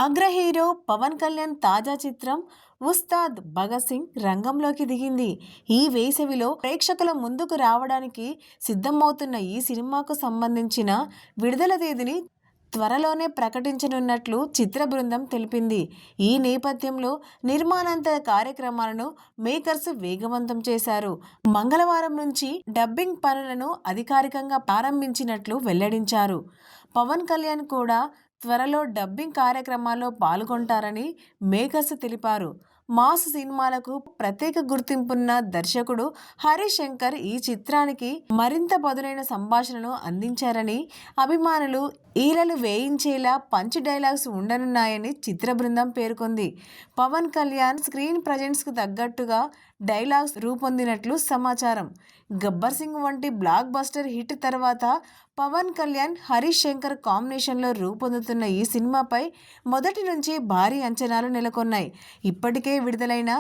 అగ్ర హీరో పవన్ కళ్యాణ్ తాజా చిత్రం ఉస్తాద్ భగత్ సింగ్ రంగంలోకి దిగింది. ఈ వేసవిలో ప్రేక్షకుల ముందుకు రావడానికి సిద్ధమవుతున్న ఈ సినిమాకు సంబంధించిన విడుదల తేదీని త్వరలోనే ప్రకటించనున్నట్లు చిత్ర బృందం తెలిపింది. ఈ నేపథ్యంలో నిర్మాణాంతర కార్యక్రమాలను మేకర్స్ వేగవంతం చేశారు. మంగళవారం నుంచి డబ్బింగ్ పనులను అధికారికంగా ప్రారంభించినట్లు వెల్లడించారు. పవన్ కళ్యాణ్ కూడా త్వరలో డబ్బింగ్ కార్యక్రమాల్లో పాల్గొంటారని మేకర్స్ తెలిపారు. మాస్ సినిమాలకు ప్రత్యేక గుర్తింపున్న దర్శకుడు హరీష్ శంకర్ ఈ చిత్రానికి మరింత పదునైన సంభాషణను అందించారని, అభిమానులు ఈలలు వేయించేలా పంచ్ డైలాగ్స్ ఉండనున్నాయని చిత్ర బృందం పేర్కొంది. పవన్ కళ్యాణ్ స్క్రీన్ ప్రజెన్స్కు తగ్గట్టుగా డైలాగ్స్ రూపొందినట్లు సమాచారం. గబ్బర్ సింగ్ వంటి బ్లాక్ బస్టర్ హిట్ తర్వాత పవన్ కళ్యాణ్, హరీష్ శంకర్ కాంబినేషన్లో రూపొందుతున్న ఈ సినిమాపై మొదటి నుంచి భారీ అంచనాలు నెలకొన్నాయి. ఇప్పటికే విడుదలైన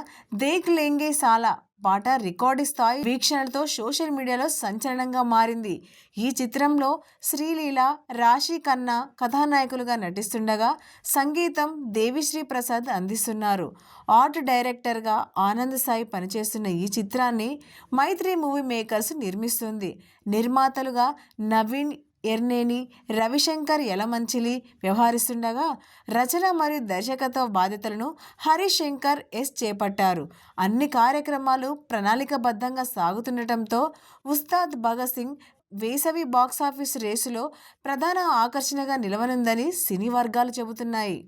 దేఖ్ లేంగే సాలా పాట రికార్డు స్థాయి వీక్షణలతో సోషల్ మీడియాలో సంచలనంగా మారింది. ఈ చిత్రంలో శ్రీలీల, రాశి ఖన్నా కథానాయకులుగా నటిస్తుండగా సంగీతం దేవిశ్రీ ప్రసాద్ అందిస్తున్నారు. ఆర్ట్ డైరెక్టర్గా ఆనంద్ సాయి పనిచేస్తున్న ఈ చిత్రాన్ని మైత్రి మూవీ మేకర్స్ నిర్మిస్తుంది. నిర్మాతలుగా నవీన్ ఎర్నేని, రవిశంకర్ యలమంచిలి వ్యవహరిస్తుండగా రచన మరియు దర్శకత్వ బాధ్యతలను హరీష్ శంకర్ ఎస్ చేపట్టారు. అన్ని కార్యక్రమాలు ప్రణాళికబద్ధంగా సాగుతుండటంతో ఉస్తాద్ భగత్ సింగ్ వేసవి బాక్సాఫీస్ రేసులో ప్రధాన ఆకర్షణగా నిలవనుందని సినీ వర్గాలు చెబుతున్నాయి.